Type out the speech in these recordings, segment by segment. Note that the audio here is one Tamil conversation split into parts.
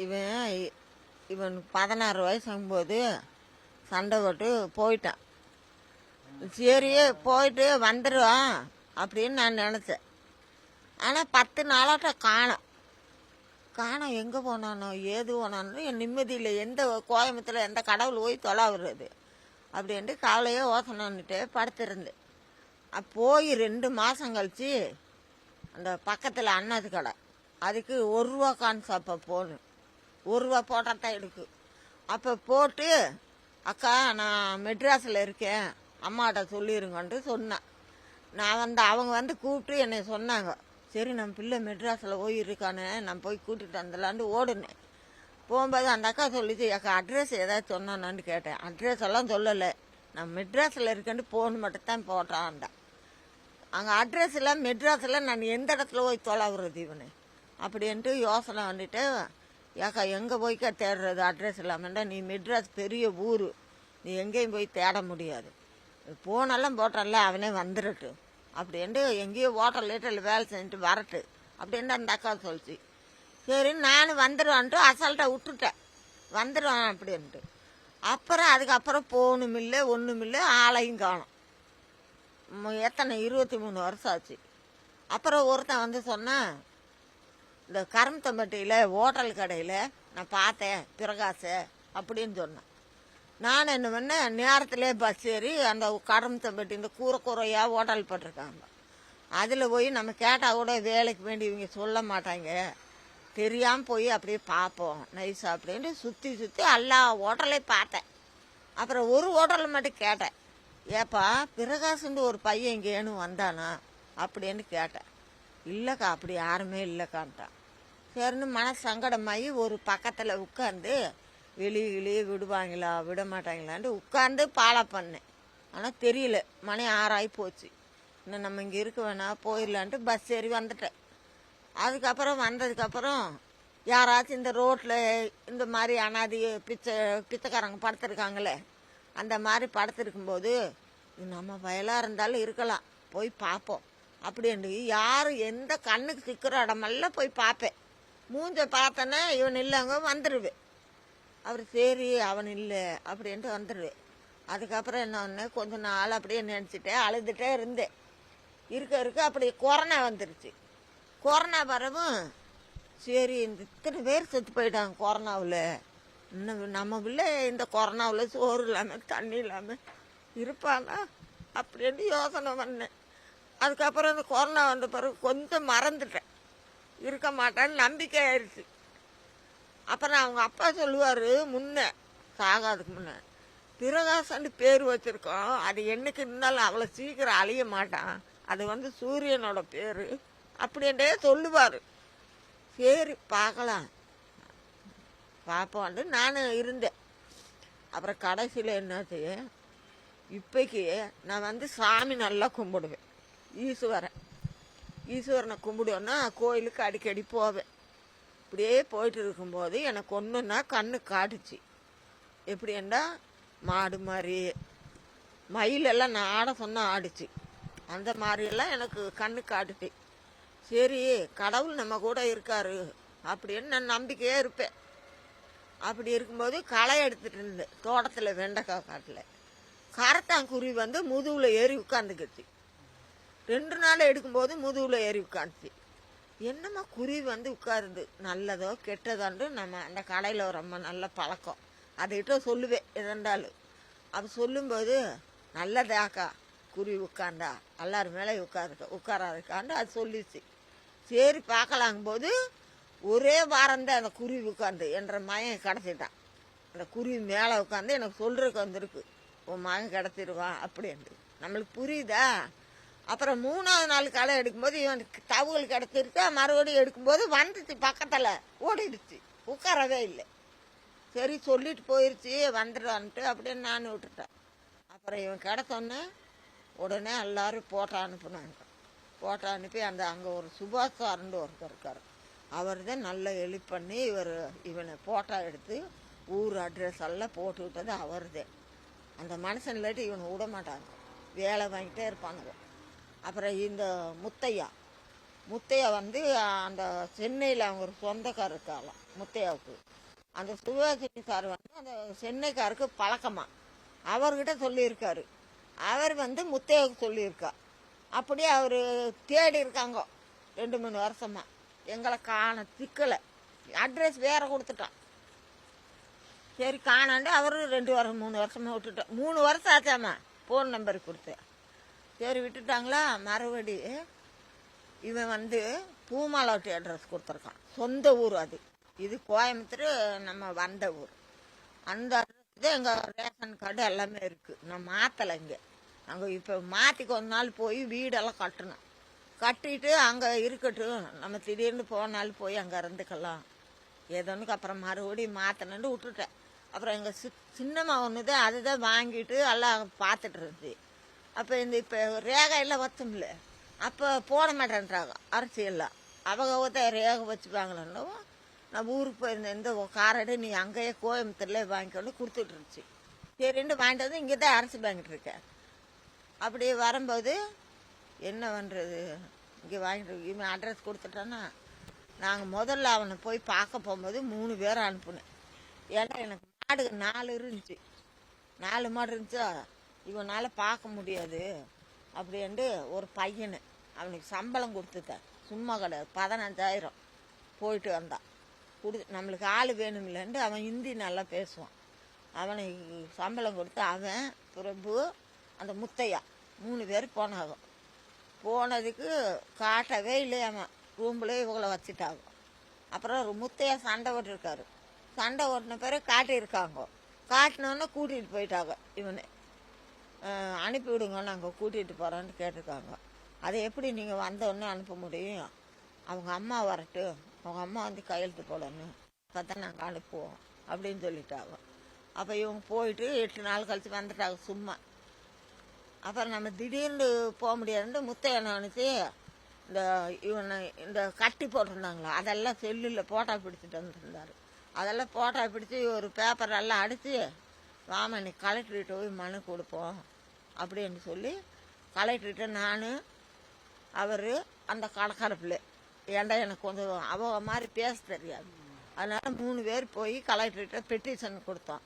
இவன் இவனுக்கு 16 வயசாகும்போது சண்டை போட்டு போயிட்டான். சரி போயிட்டு வந்துடுவான் அப்படின்னு நான் நினச்சேன். ஆனால் 10 நாளாட்ட காணோம். எங்கே போனானோ ஏது போனானோ என் நிம்மதியில் எந்த கோயம்புத்தூரில் எந்த கடவுள் போய் தொலைவுறது அப்படின்ட்டு காலையே யோசனைன்னுட்டே படுத்திருந்தேன். போய் 2 மாதம் கழிச்சு அந்த பக்கத்தில் அண்ணாது கடை அதுக்கு 1 ரூபா கான்ஸ் அப்போ போகணும். 1 ரூபா போட்டால் தான் எடுக்கு. அப்போ போட்டு அக்கா நான் மெட்ராஸில் இருக்கேன் அம்மாட்ட சொல்லிடுங்கன்ட்டு சொன்னேன். நான் அவங்க கூப்பிட்டு என்னை சொன்னாங்க. சரி நம்ம பிள்ளை மெட்ராஸில் போய் இருக்கானே நான் போய் கூட்டிகிட்டு வந்துடலான்ட்டு ஓடுனேன். போகும்போது அந்த அக்கா சொல்லிச்சு, அக்கா அட்ரஸ் ஏதாவது சொன்னானான்னு கேட்டேன். அட்ரஸ் எல்லாம் சொல்லலை, நான் மெட்ராஸில் இருக்கேன்ட்டு ஃபோன் மட்டும் தான் போட்டான்டா. அங்கே அட்ரஸ் இல்லை மெட்ராஸில் நான் எந்த இடத்துல போய் தொலைவுறது இவனு அப்படின்ட்டு யோசனை வந்துட்டு, ஏக்கா எங்கே போய்க்கா தேடுறது அட்ரஸ் இல்லாமண்டா, நீ மெட்ராஸ் பெரிய ஊர், நீ எங்கேயும் போய் தேட முடியாது, ஃபோனெல்லாம் போட்டால அவனே வந்துடட்டு அப்படின்ட்டு எங்கேயோ ஹோட்டலில் வேலை செஞ்சுட்டு வரட்டு அப்படின்ட்டு அந்த அக்கா சொல்லிச்சு. சரி நான் வந்துடுவான்ட்டு அசால்ட்டாக விட்டுட்டேன், வந்துடுவான் அப்படின்ட்டு. அதுக்கப்புறம் ஃபோனும் இல்லை ஒன்றும் இல்லை, ஆளையும் காணும். எத்தனை 23 வருஷம் ஆச்சு. அப்புறம் ஒருத்தன் சொன்னான், இந்த கரும்பத்தம்பட்டியில் ஹோட்டல் கடையில் நான் பார்த்தேன் பிரகாஷ அப்படின்னு சொன்னேன். நான் என்ன பண்ணேன், நேரத்திலே பஸ் ஏறி அந்த கரும்பத்தம்பட்டி இந்த கூரையாக ஹோட்டல் போட்டிருக்காங்க அதில் போய் நம்ம கேட்டால் கூட வேலைக்கு வேண்டி இவங்க சொல்ல மாட்டாங்க, தெரியாமல் போய் அப்படியே பார்ப்போம் நைஸாக அப்படின்ட்டு சுற்றி எல்லா ஹோட்டலையும் பார்த்தேன். அப்புறம் ஒரு ஹோட்டலில் மட்டும் கேட்டேன், ஏப்பா பிரகாஷ்ன்ட்டு ஒரு பையன் இங்கேன்னு வந்தானா அப்படின்னு கேட்டேன். இல்லைக்கா அப்படி யாருமே இல்லைக்கான்ட்டான். சரின்னு மனசு சங்கடமாகி ஒரு பக்கத்தில் உட்காந்து வெளியே விடுவாங்களா விட மாட்டாங்களான்ட்டு உட்காந்து பாலா பண்ணேன். ஆனால் தெரியல, மணி 6 ஆகி போச்சு. இன்னும் நம்ம இங்கே இருக்க வேணாம் போயிடலான்ட்டு பஸ் ஏறி வந்துட்டேன். வந்ததுக்கப்புறம் யாராச்சும் இந்த ரோட்டில் இந்த மாதிரி அனாதி பிச்சைக்காரங்க படுத்துருக்காங்களே அந்த மாதிரி படுத்துருக்கும்போது நம்ம வயலாக இருந்தாலும் இருக்கலாம் போய் பார்ப்போம் அப்படின்ட்டு யார் எந்த கண்ணுக்கு சிக்கிற இடமெல்லாம் போய் பார்ப்பேன். மூஞ்ச பார்த்தோன்னா இவன் இல்லைங்க வந்துடுவேன். அவர் சரி அவன் இல்லை அப்படின்ட்டு வந்துடுவேன். அதுக்கப்புறம் என்ன ஒன்று கொஞ்ச நாள் அப்படியே நினச்சிட்டேன், அழுதுகிட்டே இருந்தேன். இருக்க அப்படியே கொரோனா வந்துருச்சு. கொரோனா வரவும் சரி இத்தனை பேர் செத்து போயிட்டாங்க கொரோனாவில், இன்னும் நம்ம பிள்ளை இந்த கொரோனாவில் சோறு இல்லாமல் தண்ணி இல்லாமல் இருப்பானா அப்படின்னு யோசனை பண்ணேன். அதுக்கப்புறம் இந்த கொரோனா வந்த பிறகு கொஞ்சம் மறந்துட்டேன், இருக்க மாட்டான்னு நம்பிக்கை ஆயிடுச்சு. அப்புறம் அவங்க அப்பா சொல்லுவார், முன்னே சாகாதுக்கு முன்னே பிரகாசன்னு பேர் வச்சுருக்கோம், அது என்னைக்கு இருந்தாலும் அவ்வளோ சீக்கிரம் அழிய மாட்டான், அது சூரியனோட பேர் அப்படின்ட்டே சொல்லுவார். சரி பார்க்கலாம் பார்ப்போன்ட்டு நான் இருந்தேன். அப்புறம் கடைசியில் என்னாச்சு, இப்போக்கி நான் சாமி நல்லா கும்பிடுவேன். ஈஸ்வரனை கும்பிடுவேன்னா கோயிலுக்கு அடிக்கடி போவேன். இப்படியே போயிட்டு இருக்கும்போது எனக்கு ஒன்றுன்னா கண்ணு காட்டுச்சு. எப்படின்னா மாடு மாதிரி மயிலெல்லாம் நான் ஆட சொன்னால் ஆடிச்சு, அந்த மாதிரியெல்லாம் எனக்கு கண்ணு காட்டுச்சு. சரி கடவுள் நம்ம கூட இருக்காரு அப்படின்னு நான் நம்பிக்கையே இருப்பேன். அப்படி இருக்கும்போது களை எடுத்துகிட்டு இருந்தேன் தோட்டத்தில் வெண்டைக்காய் காட்டில். கரத்தாங்குருவி முதுகில் ஏறி உட்காந்துக்கிச்சு. 2 நாள் எடுக்கும்போது முதுகில் ஏறி உட்காந்துச்சு. என்னம்மா குருவி உட்காருது, நல்லதோ கெட்டதோன்று நம்ம அந்த கடையில் ரொம்ப நல்ல பழக்கம், அதுகிட்ட சொல்லுவேன் எதண்டாலும். அப்போ சொல்லும்போது நல்லதாக்கா குருவி உட்காந்தா எல்லாரும் மேலே உட்காராதுக்காண்டு அது சொல்லிச்சு. சரி பார்க்கலாங்கும்போது ஒரே வாரம்தான் அந்த குருவி உட்காந்து என்ற மகன் கிடச்சிட்டான். அந்த குருவி மேலே உட்காந்து எனக்கு சொல்றதுக்கு வந்திருக்கு, உன் மகன் கிடச்சிருவான் அப்படின்ட்டு. நம்மளுக்கு புரியுதா? அப்புறம் 3ஆவது நாள் களை எடுக்கும்போது இவனுக்கு தவுகள் கிடச்சிருச்சா, மறுபடியும் எடுக்கும்போது வந்துச்சு பக்கத்தில் ஓடிடுச்சு, உட்காரவே இல்லை. சரி சொல்லிட்டு போயிடுச்சு வந்துடுவான்ட்டு அப்படின்னு நான் விட்டுட்டேன். அப்புறம் இவன் கிடச்சோன்னே உடனே எல்லாரும் போட்டோ அனுப்புனாங்க. போட்டோ அனுப்பி அங்கே ஒரு சுபாஷ் சார்னு ஒருத்தர் இருக்கார், அவர் தான் நல்லா ஹெல்ப் பண்ணி இவனை போட்டோ எடுத்து ஊர் அட்ரஸ் எல்லாம் போட்டு விட்டது அவர் தான். அந்த மனுஷன் இல்லாட்டி இவனை விட மாட்டாங்க, வேலை வாங்கிட்டே இருப்பாங்க. அப்புறம் இந்த முத்தையா அந்த சென்னையில் அவங்க ஒரு சொந்தக்காரர் இருக்காளாம், முத்தையாவுக்கு. அந்த சுபாஷினி சார் வந்து அந்த சென்னைக்காருக்கு பழக்கமா அவர்கிட்ட சொல்லியிருக்காரு. அவர் வந்து முத்தையாவுக்கு சொல்லியிருக்கா. அப்படியே அவர் தேடி இருக்காங்க 2-3 வருஷமா. எங்களை காண திக்கலை. அட்ரஸ் வேற கொடுத்துட்டான். சரி காணாண்டு அவரு 2-3 வருஷமா விட்டுட்டோம். 3 வருஷம் ஆச்சாமா ஃபோன் நம்பருக்கு கொடுத்து. சரி விட்டுட்டாங்களா. மறுபடி இவன் வந்து பூமாலாவட்டி அட்ரஸ் கொடுத்துருக்கான். சொந்த ஊர் அது. இது கோயம்புத்தூர் நம்ம வந்த ஊர். அந்த அட்ரஸ் தான் எங்கள் ரேஷன் கார்டு எல்லாமே இருக்குது. நான் மாற்றலை. இங்கே நாங்கள் இப்போ மாற்றி கொஞ்ச நாள் போய் வீடெல்லாம் கட்டணும். கட்டிட்டு அங்கே இருக்கட்டும், நம்ம திடீர்னு போனாலும் போய் அங்கே இருந்துக்கலாம் ஏதோனுக்கு. அப்புறம் மறுபடியும் மாற்றணுன்னு விட்டுட்டேன். அப்புறம் எங்கள் சின்னம்மா ஒன்று தான் அதுதான் வாங்கிட்டு எல்லாம் பார்த்துட்டு இருந்துச்சு. அப்போ இப்போ ரேகையெல்லாம் வச்சோம்ல, அப்போ போட மாட்டேன்றாங்க அரசியல்லாம். அவங்க தான் ரேகை வச்சுப்பாங்களோ. நான் ஊருக்கு போயிருந்தேன். இந்த காரடை நீ அங்கேயே கோயம்புத்தூர்லேயே வாங்கிக்கொண்டு கொடுத்துட்டு இருந்துச்சு. சரின்னு வாங்கிட்டு வந்து இங்கே தான் அரசு வாங்கிட்டு இருக்கேன். அப்படி வரும்போது என்ன பண்ணுறது, இங்கே வாங்கிட்டு இவன் அட்ரஸ் கொடுத்துட்டான்னா. நாங்கள் முதல்ல அவனை போய் பார்க்க போகும்போது 3 பேரை அனுப்புனேன். ஏன்னா எனக்கு மாடு 4 இருந்துச்சு. 4 மாடு இருந்துச்சா. இவனால் பார்க்க முடியாது அப்படின்ட்டு ஒரு பையனை அவனுக்கு சம்பளம் கொடுத்துட்டேன். சும்மா கிடையாது, 15,000 போயிட்டு வந்தான். நம்மளுக்கு ஆள் வேணுமில்லன்ட்டு அவன் ஹிந்தி நல்லா பேசுவான். அவனுக்கு சம்பளம் கொடுத்து அவன் பிரபு அந்த முத்தையா 3 பேர் போனாங்க. போனதுக்கு காட்டவே இல்லையா. அவன் ரூம்ல இவங்களை வச்சுட்டாங்க. அப்புறம் முத்தையா சண்டை ஓட்டிருக்காரு. சண்டை ஓட்டின பிறகு காட்டியிருக்காங்க. காட்டினோன்னே கூட்டிகிட்டு போயிட்டாங்க. இவனை அனுப்பிவிடுங்க, நாங்கள் கூட்டிகிட்டு போகிறோன்னு கேட்டிருக்காங்க. அதை எப்படி நீங்கள் வந்தோடனே அனுப்ப முடியும்? அவங்க அம்மா வரட்டும், அவங்க அம்மா வந்து கையெழுத்து போடணும், அப்போ தான் நாங்கள் அனுப்புவோம் அப்படின்னு சொல்லிட்டாங்க. அப்போ இவங்க போயிட்டு 8 நாள் கழித்து வந்துட்டாங்க சும்மா. அப்புறம் நம்ம திடீர்னு போக முடியாதுன்னு முத்தையனை அனுப்பிச்சு இவனை இந்த கட்டி போட்டிருந்தாங்களா அதெல்லாம் செல்லில் போட்டோ பிடிச்சிட்டு வந்துருந்தார். அதெல்லாம் போட்டோ பிடிச்சி ஒரு பேப்பர் எல்லாம் அடித்து வாமா நீ கலெக்டர்கிட்ட போய் மனு கொடுப்போம் அப்படின்னு சொல்லி கலெக்டர்கிட்ட நான் அவர் அந்த கடைக்காரப்பில் ஏன்டா எனக்கு கொஞ்சம் அவங்க மாதிரி பேச தெரியாது. அதனால் 3 பேர் போய் கலெக்டர்கிட்ட பெட்டிஷன் கொடுத்தோம்.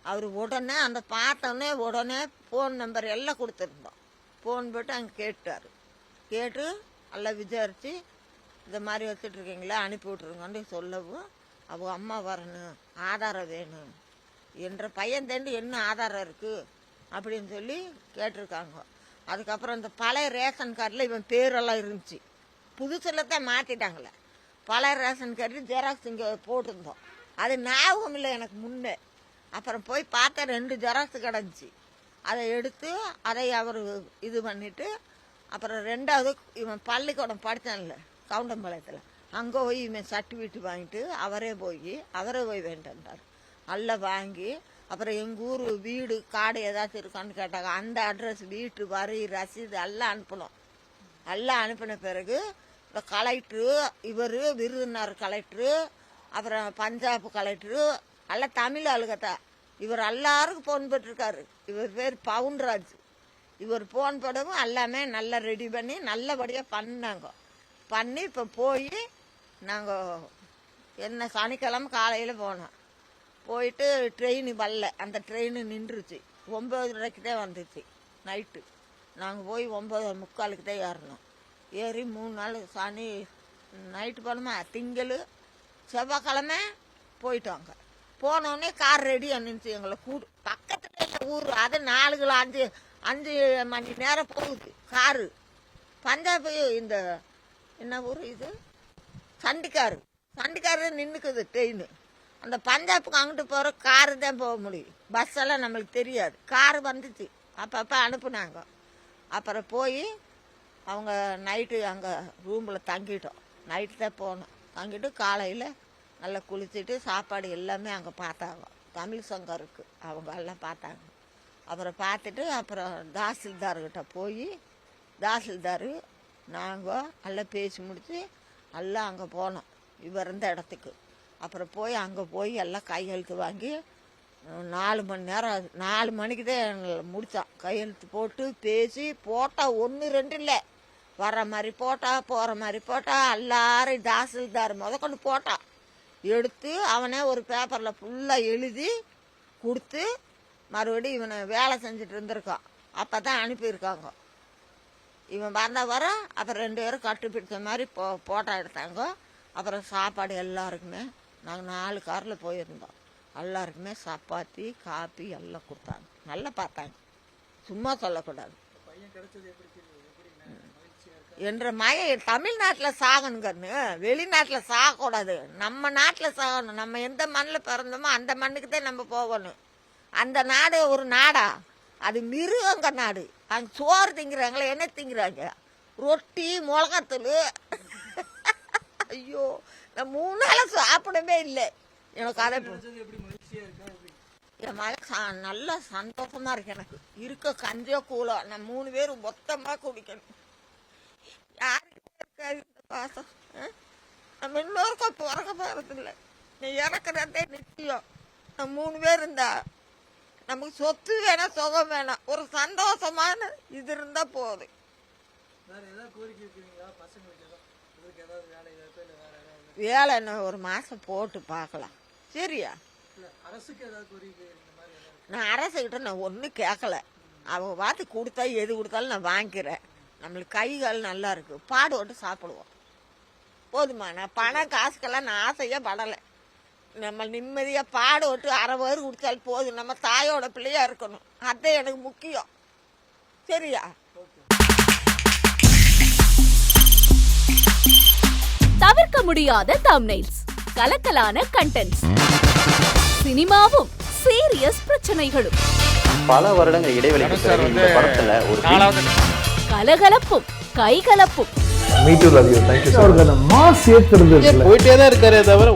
அவர் உடனே அந்த பார்த்தோன்னே உடனே ஃபோன் நம்பர் எல்லாம் கொடுத்துருந்தோம். ஃபோன் போட்டு அங்கே கேட்டார். கேட்டு எல்லாம் விசாரித்து இந்த மாதிரி வச்சுட்ருக்கீங்களா அனுப்பி விட்ருங்கன்னு சொல்லவும் அவங்க அம்மா வரணும், ஆதாரம் வேணும் என்ற பையன் தேண்டு என்ன ஆதாரம் இருக்குது அப்படின்னு சொல்லி கேட்டிருக்காங்க. அதுக்கப்புறம் இந்த பழைய ரேஷன் கார்டில் இவன் பேரெல்லாம் இருந்துச்சு. புதுசில் தான் மாற்றிட்டாங்களே. பழைய ரேஷன் கார்டு ஜெராக்ஸ் இங்கே போட்டிருந்தோம். அது ஞாபகம் இல்லை எனக்கு முன்னே. அப்புறம் போய் பார்த்தா 2 ஜெராக்ஸ் கிடந்துச்சு. அதை எடுத்து அதை அவர் இது பண்ணிவிட்டு அப்புறம் 2வது இவன் பள்ளிக்கூடம் படித்தான்ல கவுண்டம்பாளையத்தில், அங்கே போய் இவன் சர்டிஃபிகேட் வாங்கிட்டு அவரே போய் வேண்டார். எல்லாம் வாங்கி அப்புறம் எங்கள் ஊர் வீடு காடு ஏதாச்சும் இருக்கான்னு கேட்டாங்க. அந்த அட்ரஸ் வீட்டு வரி ரசீது எல்லாம் அனுப்பணும். எல்லாம் அனுப்பின பிறகு இந்த கலெக்டரு இவர் விருதுநகர் கலெக்டரு அப்புறம் பஞ்சாப் கலெக்டரு எல்லாம் தமிழ் ஆளுகத்தான். இவர் எல்லாருக்கும் ஃபோன் போட்டிருக்காரு. இவர் பேர் பவுன்ராஜ். இவர் ஃபோன் போடவும் எல்லாமே நல்லா ரெடி பண்ணி நல்லபடியாக பண்ணாங்க. பண்ணி இப்போ போய் நாங்கள் என்ன சனிக்கிழமை காலையில் போனோம். போயிட்டு ட்ரெயின் வரல, அந்த ட்ரெயின் நின்றுச்சு. 9:30 தான் வந்துச்சு நைட்டு. நாங்கள் போய் 9:45 தான் ஏறினோம். ஏறி 3 நாள் சனி நைட்டு போனோமா, திங்கள் செவ்வாய்க்கிழமை போயிட்டோங்க. போனோடனே கார் ரெடி நின்றுச்சு. எங்களை பக்கத்துல ஊர் அது 4 கிலோ 5 மணி நேரம் போகுது காரு. பஞ்சாப் இந்த என்ன ஊர் இது சண்டிக்காரு நின்றுக்குது ட்ரெயின். அந்த பஞ்சாப்புக்கு அங்கிட்டு போகிற காரு தான் போக முடியும். பஸ் எல்லாம் நம்மளுக்கு தெரியாது. காரு வந்துச்சு, அப்பப்போ அனுப்புனாங்க. அப்புறம் போய் அவங்க நைட்டு அங்கே ரூமில் தங்கிட்டோம். நைட்டு தான் போனோம். தங்கிட்டு காலையில் நல்லா குளிச்சுட்டு சாப்பாடு எல்லாமே அங்கே பார்த்தாங்க. தமிழ் சங்கம் இருக்குது, அவங்க எல்லாம் பார்த்தாங்க. அப்புறம் பார்த்துட்டு அப்புறம் தாசில்தார்கிட்ட போய் தாசில்தார் நாங்கள் எல்லாம் பேசி முடித்து எல்லாம் அங்கே போனோம் இவர் இருந்த இடத்துக்கு. அப்புறம் போய் அங்கே போய் எல்லாம் கையெழுத்து வாங்கி 4 மணி நேரம் 4 மணிக்கு தான் முடித்தான். கையெழுத்து போட்டு பேசி போட்டால் 1 2 இல்லை, வர்ற மாதிரி போட்டா போகிற மாதிரி போட்டா எல்லாரும் தாசில்தார் முதற்கொண்டு போட்டா. எடுத்து அவனே ஒரு பேப்பரில் ஃபுல்லாக எழுதி கொடுத்து மறுபடியும் இவனை வேலை செஞ்சுட்டு இருந்திருக்கான். அப்போ தான் அனுப்பியிருக்காங்க. இவன் வர அப்புறம் 2 பேரும் கட்டு பிடிச்ச மாதிரி போட்டோ எடுத்தாங்க. அப்புறம் சாப்பாடு எல்லாருக்குமே நாங்கள் 4 காரில் போயிருந்தோம். எல்லாருக்குமே சப்பாத்தி காப்பி எல்லாம் கொடுத்தாங்க. நல்லா பார்த்தாங்க, சும்மா சொல்லக்கூடாது. என்ற தமிழ்நாட்டில் சாகணுங்கன்னு, வெளிநாட்டில் சாகக்கூடாது. நம்ம நாட்டில் சாகணும். நம்ம எந்த மண்ணில் பிறந்தோமோ அந்த மண்ணுக்கு தான் நம்ம போகணும். அந்த நாடு ஒரு நாடா? அது மிருகங்க நாடு. அங்கே சோறு திங்கிறாங்களே, என்ன திங்கிறாங்க? ரொட்டி மிளகாத்தூள். ஐயோ, நான் 3 நாள் சாப்பிடவே இல்லை. எனக்கு அதை என் மகன் நல்ல சந்தோஷமா இருக்கு. எனக்கு இருக்க கஞ்சோ கூலோ நான் 3 பேரும் மொத்தமாக குடிக்கணும். யாருக்கிட்ட இருக்காது இந்த பாசம்? நம்ம இன்னொருக்கும் பிறக்க போறதில்லை. நீ இறக்குறதே நிச்சயம். நம்ம 3 பேர் இருந்தா நமக்கு சொத்து வேணாம், சுகம் வேணாம், ஒரு சந்தோஷமான இது இருந்தா போகுது. வேலை என்ன ஒரு மாசம் போட்டு பார்க்கலாம். சரியா? நான் அரசுகிட்ட நான் ஒன்றும் கேட்கல. அவங்க பார்த்து கொடுத்தா எது கொடுத்தாலும் நான் வாங்கிக்கிறேன். நம்மளுக்கு கைகள் நல்லா இருக்கு, பாடுபட்டு சாப்பிடுவோம். போதுமா? நான் பணம் காசுக்கெல்லாம் நான் ஆசையாக படலை. நம்ம நிம்மதியாக பாடுபட்டு 1/2 பேர் கொடுத்தாலும் போதும். நம்ம தாயோட பிள்ளையா இருக்கணும், அதுதான் எனக்கு முக்கியம். சரியா? தவிர்க்க முடியாத தம்ப்நெயில்ஸ், கலக்கலான கண்டென்ட்ஸ், சினிமாவும் சீரியஸ் பிரச்சனைகளும், பல வருடங்கள் இடைவெளிக்கு பிறகு இந்த படத்துல ஒரு கலகலப்பும் கைகலப்பும். போயிட்டே தான் இருக்காரே தவிர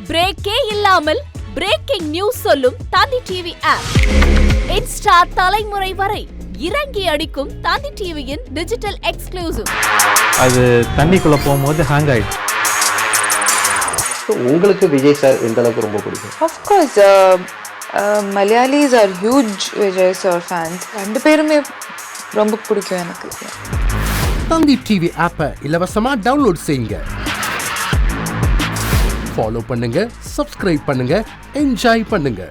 பிரேக்கே இல்லாமல் பிரேக்கிங் நியூஸ் சொல்லும் தந்தி டிவி ஆப். இன்ஸ்டா தலைமுறை வரை இறங்கி அடிக்கும் தந்தி டிவியின் டிஜிட்டல் எக்ஸ்க்ளூசிவ். அது தண்ணிக்குள்ள போகும்போது ஹேங் ஆயிடுச்சு. உங்களுக்கு விஜய் சார் எந்த அளவுக்கு ரொம்ப பிடிக்கும்? Of course, Malayalis are huge Vijay sir fans. 2 பேருமே ரொம்ப பிடிக்கும் எனக்கு. தந்தி டிவி ஆப்பை இலவசமா டவுன்லோட் செய்யுங்க. ஃபாலோ பண்ணுங்க, சப்ஸ்கிரைப் பண்ணுங்க, என்ஜாய் பண்ணுங்க.